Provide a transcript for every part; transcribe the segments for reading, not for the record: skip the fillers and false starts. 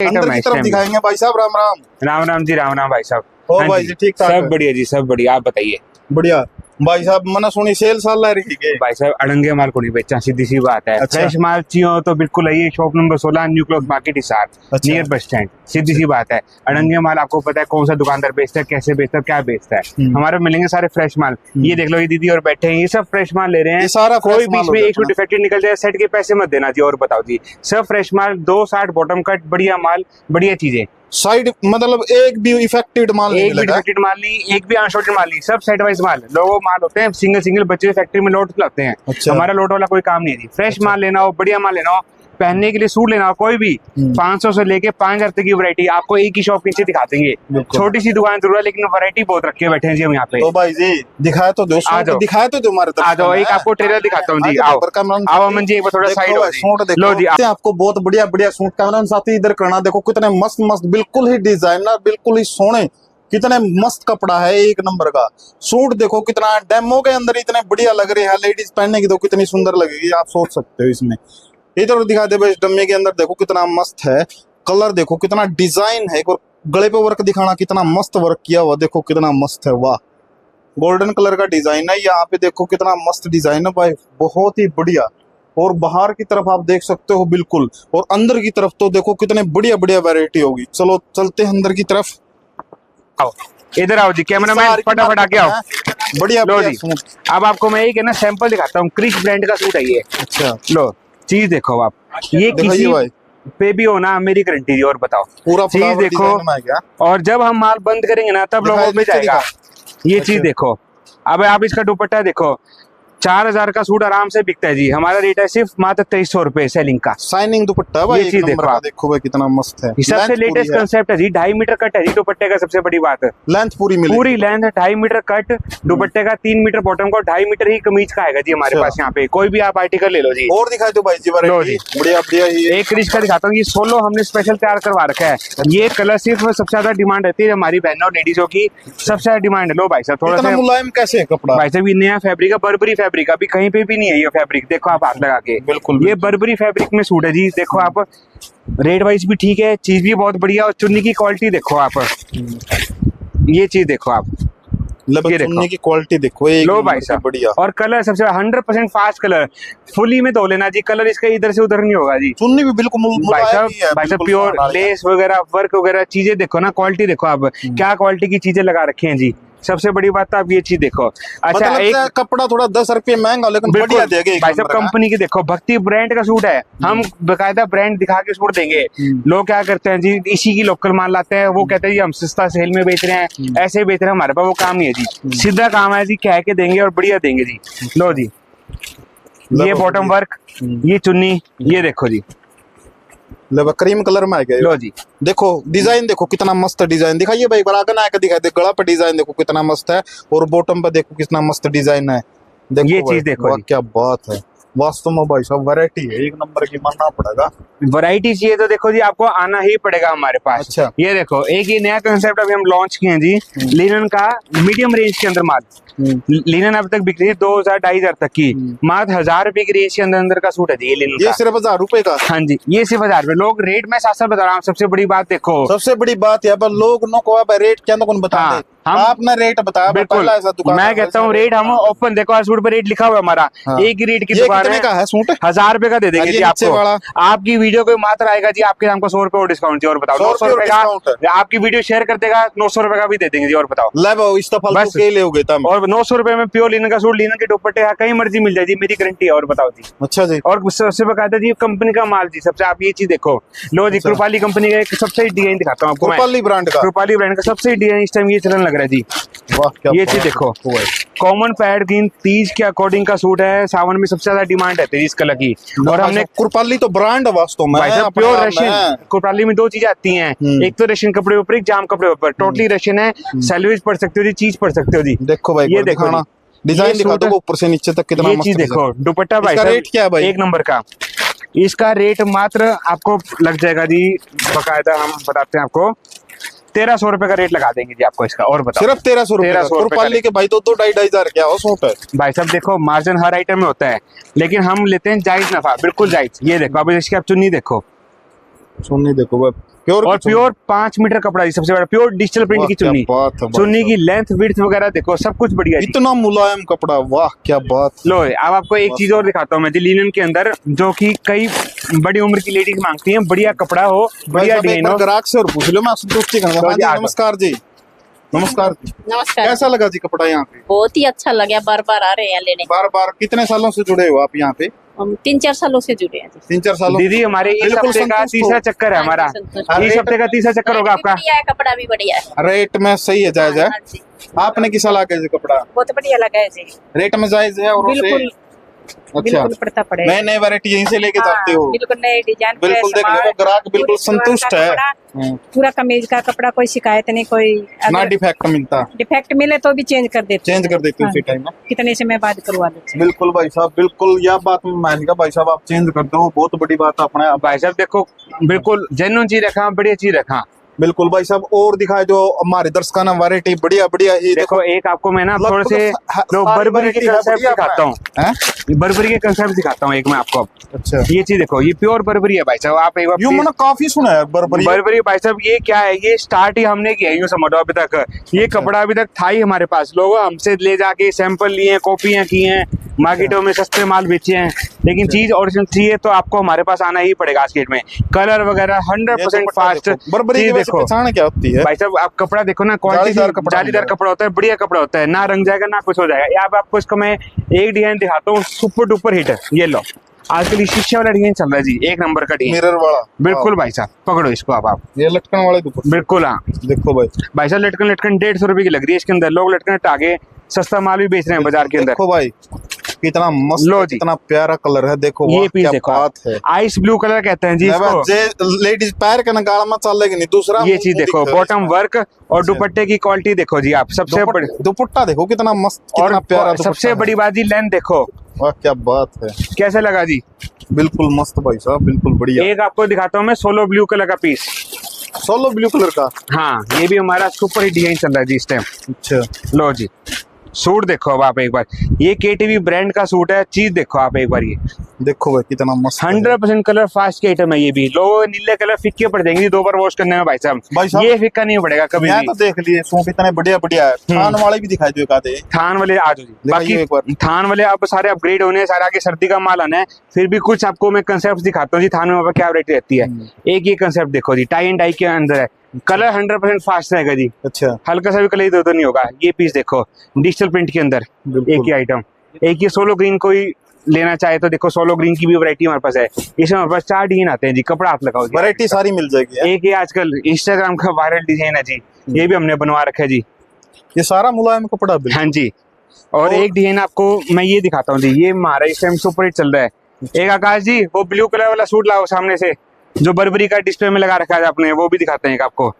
अंदर की तरफ दिखाएंगे भाई साहब। राम राम। राम राम जी, राम राम भाई साहब। ओ भाई जी ठीक ठाक। सब बढ़िया जी, सब बढ़िया। आप बताइए। बढ़िया भाई साहब। मना सुनी सेल साल ला रही है भाई साहब अड़ंगे माल को नहीं बेचा, सीधी सी बात है। अच्छा। फ्रेश माल चाहिए तो बिल्कुल आइए, shop number 16 new cloth market Hisar, अच्छा। Near bus stand. सीधी सी बात है, अड़ंगे माल आपको पता है कौन सा दुकानदार बेचता है, कैसे बेचता है, क्या बेचता है। हमारे मिलेंगे सारे फ्रेश माल। ये देख लो, ये दीदी और बैठे हैं, ये सब फ्रेश माल ले रहे हैं। ये सारा कोई fresh माल बीच में हो एक डिफेक्टेड निकल जाए, सेट के पैसे मत देना जी। और बताओ जी, सब फ्रेश माल, 260 बॉटम कट, बढ़िया माल, बढ़िया चीजें। साइड मतलब एक भी इफेक्टेड माल नहीं एक भी लगा। डिफेक्टेड माल नहीं, एक भी अनशॉर्टेड माल नहीं, सब सेट वाइज माल। लोगो माल होते हैं, सिंगल सिंगल बच्चे फैक्ट्री में लोड लाते हैं। अच्छा। हमारा लोड वाला कोई काम नहीं है जी। फ्रेश माल लेना हो, बढ़िया माल लेना हो, पहनने के लिए सूट लेना हो, कोई भी 500 से लेके 5000 तक की वैरायटी आपको एक ही शॉप नीचे दिखा देंगे। छोटी सी दुकान जरूर है, लेकिन वैरायटी बहुत रखे बैठे हैं जी हम यहाँ पे। तो भाई जी दिखाए तो दो, दिखाए तो दो हमारे तरफ। आ जाओ, एक आपको ट्रेलर दिखाता हूँ जी। आओ आओ अमन जी, एक बार थोड़ा साइड हो जी। लो जी, आपको बहुत बढ़िया बढ़िया सूट कैमरा साथी इधर करना। देखो कितने मस्त मस्त, बिल्कुल ही डिजाइनर, बिल्कुल ही सोने, कितने मस्त कपड़ा है, एक नंबर का सूट। देखो कितना डेमो के अंदर इतने बढ़िया लग रहे हैं, लेडीज पहनने की तो कितनी सुंदर लगेगी, आप सोच सकते हो। इसमें इधर दिखा दे भाई, डम्मे के अंदर देखो कितना मस्त है, कलर देखो कितना डिजाइन है, और गले पे वर्क दिखाना, कितना मस्त वर्क किया हुआ, देखो कितना मस्त है, वाह। गोल्डन कलर का डिजाइन है, यहाँ पे देखो कितना मस्त डिजाइन है भाई, बहुत ही बढ़िया। और बाहर की तरफ आप देख सकते हो बिल्कुल, और अंदर की तरफ तो देखो कितने बढ़िया बढ़िया वैरायटी होगी। चलो चलते हैं अंदर की तरफ। आओ इधर आओ जी, कैमरा मैन फटाफट आके आओ। बढ़िया लो जी, अब आपको मैं एक है ना सैंपल दिखाता हूँ। क्रिश ब्रांड का सूट है ये। अच्छा, लो चीज देखो आप, ये किसी पे भी हो ना, मेरी गारंटी जी। और बताओ, पूरा चीज देखो, और जब हम माल बंद करेंगे ना तब लोगों में जाएगा। ये चीज देखो, अब आप इसका दुपट्टा देखो, 4000 का सूट आराम से बिकता है जी। हमारा रेट है सिर्फ मात्र 2300 रुपए सेलिंग का। शाइनिंग दुपट्टा भाई, ये चीज देखो भाई कितना मस्त है। सबसे लेटेस्ट कंसेप्ट है जी, 2.5 मीटर कट है जी दुपट्टे का। सबसे बड़ी बात है, लेंथ पूरी मिलेगी। पूरी लेंथ है, 2.5 मीटर कट दुपट्टे का, 3 मीटर बॉटम का, 2.5 मीटर ही कमीज का आएगा जी हमारे पास। यहाँ पे कोई भी आप आर्टिकल ले लो जी। और दिखाई दो भाई जी, बढ़िया बढ़िया। एक क्रिश का दिखाता हूँ, ये सोलो हमने स्पेशल तैयार करवा रखा है। ये कलर सिर्फ सबसे ज्यादा डिमांड रहती है हमारी बहनों और लेडीजों की, सबसे ज्यादा डिमांड है। लो भाई साहब, थोड़ा सा मुलायम कैसे कपड़ा भाई साहब, ये नया फैब्रिक है, बर्बरी फैब्रिक, अभी कहीं पे भी नहीं है ये फैब्रिक। देखो आप हाथ लगा के, बिल्कुल ये बर्बरी फैब्रिक में सूट है जी। देखो आप, रेट वाइज भी ठीक है, चीज भी बहुत बढ़िया, और चुन्नी की क्वालिटी देखो आप, ये चीज देखो आप, ये चुन्नी की क्वालिटी देखो, लो भाई साहब बढ़िया। और कलर सबसे 100% फास्ट कलर, फुली में धो लेना जी, कलर इसका इधर से उधर नहीं होगा जी। चुन्नी भी बिल्कुल भाई साहब प्योर लेस वगैरह, वर्क वगैरह चीजें देखो ना, क्वालिटी देखो आप, क्या क्वालिटी की चीजें लगा रखी हैं जी। सबसे बड़ी बात तो आप ये चीज देखो। अच्छा, मतलब एक कपड़ा थोड़ा 10 रुपये महंगा, लेकिन बढ़िया देंगे भाई साहब। कंपनी की देखो, भक्ति ब्रांड का सूट है, हम बकायदा ब्रांड दिखा के सूट देंगे। लोग क्या करते हैं जी, इसी की लोकल माल लाते हैं, वो कहते हैं जी हम सस्ता सेल में बेच रहे हैं, ऐसे बेच रहे हैं। हमारे पास वो काम नहीं है जी, सीधा काम है जी, कह के देंगे और बढ़िया देंगे जी। लो जी, ये बॉटम वर्क, ये चुन्नी, ये देखो जी, क्रीम कलर में आ गया। लो जी, देखो डिजाइन देखो कितना मस्त डिजाइन दिखाइए भाई, बराबर आके दिखाई दे। गला पर डिजाइन देखो कितना मस्त है, और बॉटम पर देखो कितना मस्त डिजाइन है। देखो ये चीज देखो, क्या बात है वास्तव में भाई साहब, वैरायटी है एक नंबर की, मानना पड़ेगा। वैरायटी चाहिए तो देखो जी, आपको आना ही पड़ेगा हमारे पास। अच्छा, ये देखो, एक ये नया कंसेप्ट अभी हम लॉन्च किए हैं जी, लिनन का मीडियम रेंज के अंदर माल। लिनन अब तक बिक रही है 2000-2500 तक की, मात्र 1000 रुपए की रेंज के अंदर का सूट है जी ये लिनन का। ये सिर्फ 1000 रुपए का? हाँ जी, ये सिर्फ 1000 रुपए। लोग रेट में साथ साथ बता रहा हूँ, सबसे बड़ी बात देखो, सबसे बड़ी बात है लोग नो को रेट क्या कौन बता दे, आपने रेट बताया। बिल्कुल, मैं कहता हूँ रेट हम ओपन देखो, सूट पर रेट लिखा हुआ है हमारा, एक ही रेट की दुकान है, सूट 1000 रुपए का दे देंगे जी आपको। आपकी वीडियो को मात्र आएगा जी आपके नाम को 100 रुपए और डिस्काउंट जी। और बताओ, 900 रुपए का आपकी वीडियो शेयर कर देगा, 900 रुपए का भी दे देंगे जी। और बताओ, बस और 900 रुपए में प्योर लिनन का सूट, लिनन के दुपट्टे कहीं मर्जी मिल जाए जी, मेरी गारंटी है। और बताओ जी। अच्छा जी, और सबसे बकायदा जी कंपनी का माल जी, सबसे आप ये चीज देखो। लो जी, कृपाली कंपनी का एक सबसे डिजाइन दिखाता हूँ आपको, कृपाली ब्रांड का, कृपाली ब्रांड का सबसे डिजाइन इस टाइम ये चलन लग रहा है जी। ये चीज देखो, कॉमन पैड की तीज के अकॉर्डिंग का सूट है, सावन में सबसे ज्यादा डिमांड है इस कलर की। और हमने कृपाली तो ब्रांड वास्तव में प्योर रशियन। कृपाली में 2 चीजें आती हैं, एक तो रशियन कपड़े ऊपर, एक जाम कपड़े ऊपर, टोटली रशियन है। सैलवेज पढ़ सकते हो जी, चीज पढ़ सकते हो जी। देखो भाई, ये देखो ना डिजाइन दिखा दो ऊपर से नीचे तक कितना मस्त। देखो दुपट्टा भाई, रेट क्या है भाई? एक नंबर का। इसका रेट मात्र आपको लग जाएगा जी, बकायदा हम बताते हैं आपको, 1300 रुपए का रेट लगा देंगे जी आपको इसका। और बताओ, सिर्फ 1300 रुपए के भाई, तो 2-2.5 क्या हो सूट है भाई साहब। देखो, मार्जिन हर आइटम में होता है, लेकिन हम लेते हैं जायज नफा, बिल्कुल जायज। ये देखो, अब इसकी आप चुन्नी देखो, चुन्नी देखो, प्योर और प्योर 5 मीटर कपड़ा जी, सबसे बड़ा प्योर डिजिटल प्रिंट की चुन्नी, चुन्नी की लेंथ विड्थ वगैरह देखो सब कुछ बढ़िया, इतना मुलायम कपड़ा, वाह क्या बात। लो अब आपको एक चीज और दिखाता हूँ मैं जी, लिनन के अंदर जो कि कई बड़ी उम्र की लेडीज मांगती हैं, बढ़िया कपड़ा हो, बढ़िया डिजाइन हो। ग्राहक से और पूछ लो, मैं संतुष्टि करूंगा। नमस्कार जी। नमस्कार। नमस्कार। कैसा लगा जी कपड़ा यहाँ पे? बहुत ही अच्छा लगा, बार बार आ रहे हैं लेने। बार बार। कितने सालों से जुड़े हो आप यहाँ पे? हम 3-4 सालों से जुड़े हैं। 3-4 सालों। दीदी हमारे इस हफ्ते का तीसरा चक्कर है हमारा, इस हफ्ते का तीसरा चक्कर होगा आपका। बढ़िया है, कपड़ा भी बढ़िया है, रेट में सही है, जायज है। आपने किसा लगा जी कपड़ा? बहुत बढ़िया लगा है जी, रेट में जायज है। और बिल्कुल बिल्कुल पड़ता पड़ेगा। नए नए वैरायटी यहीं से लेके जाते हो? बिल्कुल नए डिजाइन, बिल्कुल देख लो, ग्राहक बिल्कुल संतुष्ट है। पूरा कमीज का कपड़ा, कोई शिकायत नहीं, कोई ना डिफेक्ट मिलता। डिफेक्ट मिले तो भी चेंज कर देते उसी टाइम में। कितने से मैं बात करवा देती। बिल्कुल भाई साहब, बिल्कुल यह बात मैं मानेगा भाई साहब, आप चेंज कर दो, बहुत बड़ी बात अपने। भाई साहब देखो बिल्कुल जेन्युइन चीज रखा, बढ़िया चीज रखा। बिल्कुल भाई साहब, और दिखाए जो हमारे दर्शकों ने वैरायटी बढ़िया बढ़िया ही। देखो एक आपको मैं ना थोड़े से बर्बरी के कंसेप्ट दिखाता हूँ, बर्बरी के कंसेप्ट दिखाता हूँ एक मैं आपको। अच्छा, ये चीज देखो, ये प्योर बर्बरी है भाई साहब। आप एक बार मैंने काफी सुना है बर्बरी भाई साहब। ये क्या है, ये स्टार्ट ही हमने किया, यूं समझो अभी तक ये कपड़ा अभी तक था ही हमारे पास। लोग हमसे ले जाके सैंपल लिए, कॉपियां की हैं, मार्केटों में सस्ते माल बेचे हैं, लेकिन चीज ओरिजिनल चाहिए तो आपको हमारे पास आना ही पड़ेगा। आज के डेट में कलर वगैरह 100% फास्ट। बर्बरी की देखो पहचान क्या होती है भाई साहब, आप कपड़ा देखो ना, क्वालिटी जालीदार कपड़ा होता है, बढ़िया कपड़ा होता है, ना रंग जाएगा ना कुछ हो जाएगा। यहाँ पे आपको इसको मैं एक डिजाइन दिखाता हूँ, सुपर डुपर हिट। ये लो, आजकल शीशे वाला डिजाइन चल रहा है जी, 1 नंबर का डिजाइन, मिरर वाला। बिल्कुल भाई साहब, पकड़ो इसको आप ये लटकन वाले दुपट्टे, बिल्कुल। हाँ देखो भाई साहब, लटकन 150 रुपए की लग रही है इसके अंदर। लोग लटकन आगे सस्ता माल भी बेच रहे हैं बाजार के अंदर। देखो भाई कितना मस्त, लो जी, कितना प्यारा कलर है। देखो ये पीस देखो, बात है। आइस ब्लू कलर कहते हैं जी इसको। लेडीज पैर के नगाड़ में चलेगी नहीं दूसरा। ये चीज देखो, बॉटम वर्क और दुपट्टे की क्वालिटी देखो जी आप। सबसे बड़ी दुपट्टा देखो कितना मस्त, कितना प्यारा। सबसे बड़ी बात जी लेंथ देखो, वाह क्या बात है। कैसे लगा जी? बिल्कुल मस्त भाई साहब, बिल्कुल बढ़िया। एक आपको दिखाता हूँ मैं सोलो ब्लू कलर का पीस, सोलो ब्लू कलर का। हाँ, ये भी हमारा सुपर हिट डिजाइन चल रहा है जी इस टाइम। अच्छा, लो जी, सूट देखो अब आप एक बार, ये केटीवी ब्रांड का सूट है। चीज देखो आप एक बार, ये देखो भाई कितना मस्त 100% कलर फास्ट के आइटम है। ये भी लोग नीले कलर फिक्के पड़ जाएंगे 2 बार वॉश करने में भाई साहब, ये फिक्का नहीं पड़ेगा कभी भी। तो देख लिए सूट इतने बढ़िया बढ़िया है। थान वाले भी दिखाई दो, एक थान वाले आ जाओ जी। बाकी थान वाले अब सारे अपग्रेड होने हैं, सारे आगे सर्दी का माल आना है। फिर भी कुछ आपको मैं कंसेप्ट दिखाता हूँ जी, थान में क्या वैरायटी रहती है। एक ये कंसेप्ट देखो जी, टाई एंड डाई के अंदर है, कलर 100% फास्ट रहेगा जी। अच्छा, हल्का सा भी कलर इधर नहीं होगा। ये पीस देखो डिजिटल प्रिंट के अंदर, एक ही आइटम। एक ये सोलो ग्रीन कोई लेना चाहे तो देखो, सोलो ग्रीन की भी वैरायटी हमारे पास है। इसमें हमारे पास 4 डिजाइन आते हैं जी, कपड़ा आप लगाओ, वैरायटी सारी मिल जाएगी। एक ये आजकल इंस्टाग्राम का वायरल डिजाइन है जी, ये भी हमने बनवा रखा है जी। ये सारा मुलायम कपड़ा। हाँ जी, और एक डिजाइन आपको मैं ये दिखाता हूँ जी, ये हमारा इस टाइम सुपर हिट चल रहा है। एक आकाश जी, वो ब्लू कलर वाला सूट लाओ सामने से, जो बर्बरी का डिस्प्ले में लगा रखा है आपने, वो भी दिखाते हैं आपको।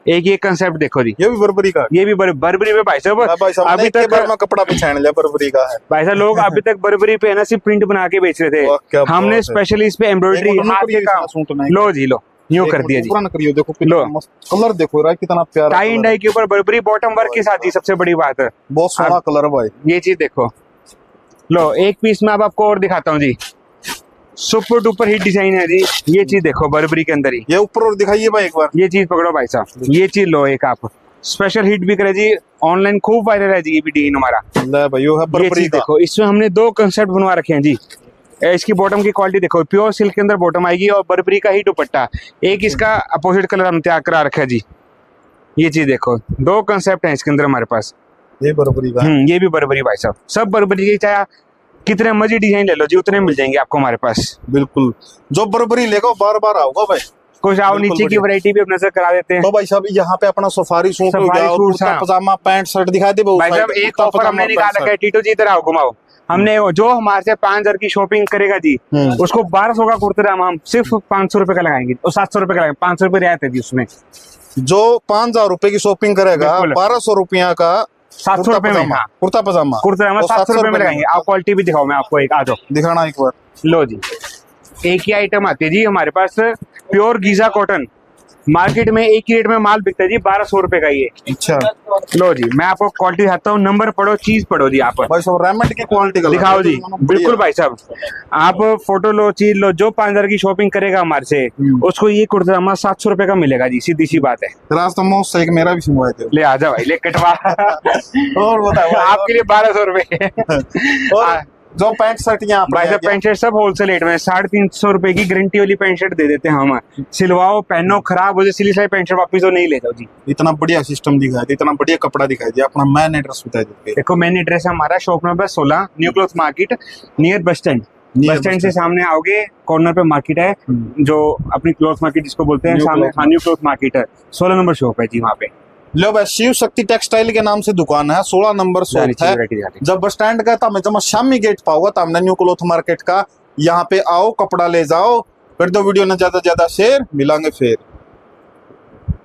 एक ये कंसेप्ट देखो जी, ये भी बर्बरी का, ये भी बर्बरी पे भाई साहब अभी तक कपड़ा पहचान लिया बर्बरी का है भाई साहब। लोग अभी तक बर्बरी पे है ना सिर्फ प्रिंट बना के बेच रहे थे, हमने स्पेशली इस पे एम्ब्रॉयडरी हाथ के काम। लो जी, लो यूं कर दिया जी। देखो कलर देखो कितना प्यारा, टाई एंड डाई के ऊपर बर्बरी बॉटम वर्क के साथ जी, सबसे बड़ी बात है, बहुत सोना कलर है भाई। ये चीज देखो। लो एक पीस में अब आपको और दिखाता हूँ जी, सुपर डुपर हिट डिजाइन है जी। ये चीज देखो बर्बरी के अंदर ही, ये ऊपर और दिखाइए भाई एक बार। ये चीज पकड़ो भाई साहब, ये चीज लो, एक आप स्पेशल हिट भी करे जी, ऑनलाइन खूब वायरल है जी ये भी डिजाइन हमारा। ये चीज देखो, इसमें हमने 2 कंसेप्ट बनवा रखे हैं जी। इसकी बॉटम की क्वालिटी देखो, प्योर सिल्क के अंदर बॉटम आएगी और बर्बरी का ही दुपट्टा। एक इसका अपोजिट कलर हम तैयार करा रखा है जी। ये चीज देखो, 2 कंसेप्ट है इसके अंदर हमारे पास। ये बर्बरी का, ये भी बर्बरी भाई साहब, सब बर्बरी की, चाहे कितने मर्जी डिजाइन ले लो जी, उतने मिल जाएंगे आपको हमारे पास। बिल्कुल, जो बर्बरी लेगा बार बार आओगा भाई। कुछ आओ नीचे की वैरायटी भी अपने से करा देते हैं। तो भाई साहब यहाँ पे अपना सफारी सूट हो गया, कुर्ता पजामा पैंट शर्ट दिखा दे भाई साहब। एक ऑफर हमने निकाल रखा है, टीटू जी इधर आओ घुमाओ। हमने जो हमारे से 5000 की शॉपिंग करेगा जी, उसको 1200 का कुर्ता हम सिर्फ 500 रुपए का लगाएंगे और 700 रुपए का लगाएंगे। 500 रुपए रियायत है जी उसमें। जो 5000 रुपए की शॉपिंग करेगा 1200 रुपया का 700 रुपए में कुर्ता पजामा 700 रुपए में लगाएंगे। आप क्वालिटी भी दिखाओ, मैं आपको एक आ जाओ दिखाना एक बार। लो जी, एक ही आइटम आती है जी हमारे पास, प्योर गीजा कॉटन। मार्केट में एक ही रेट में माल बिकता है जी, 1200 रुपए का ये। अच्छा लो जी, मैं आपको क्वालिटी दिखाता हूँ, नंबर पढ़ो, चीज पढ़ो जी। आप भाई साहब रेमंड की क्वालिटी का दिखाओ जी, बिल्कुल भाई साहब। आप फोटो लो, चीज लो, जो 5000 की शॉपिंग करेगा हमारे से उसको ये कुर्ता पजामा 700 रुपए का मिलेगा जी, सीधी सी बात है। रास्ता मोह से एक मेरा भी सिलवाए थे। ले आजा भाई, ले कटवा। और बताओ आपके लिए 1200 रुपए। और जो पैंट शर्ट यहाँ भाई साहब पैंट शर्ट सब होलसेल रेट में 350 रुपए की गारंटी वाली पैंट शर्ट दे देते हैं हम। सिलवाओ, पहनो, खराब हो जाए सिली सिलाई पैंट शर्ट वापस तो नहीं ले जाओ जी। इतना बढ़िया सिस्टम दिखाया था, इतना बढ़िया कपड़ा दिखाई दिया। अपना मेन एड्रेस बता दीजिए। देखो मेन एड्रेस है हमारा shop number 16, new cloth market, near bus stand. Bus stand से सामने आओगे, कॉर्नर पे मार्केट है, जो अपनी क्लॉथ मार्केट जिसको बोलते हैं, सामने न्यू क्लॉथ मार्केट है, 16 नंबर शॉप है जी वहाँ पे। लो भाई, शिव शक्ति टेक्सटाइल के नाम से दुकान है, 16 नंबर शॉप है। जब बस स्टैंड का था, मैं जब शामी गेट पाऊंगा तो हमने न्यू क्लॉथ मार्केट का, यहाँ पे आओ, कपड़ा ले जाओ, कर दो वीडियो ने ज्यादा से ज्यादा शेयर, मिलांगे फिर।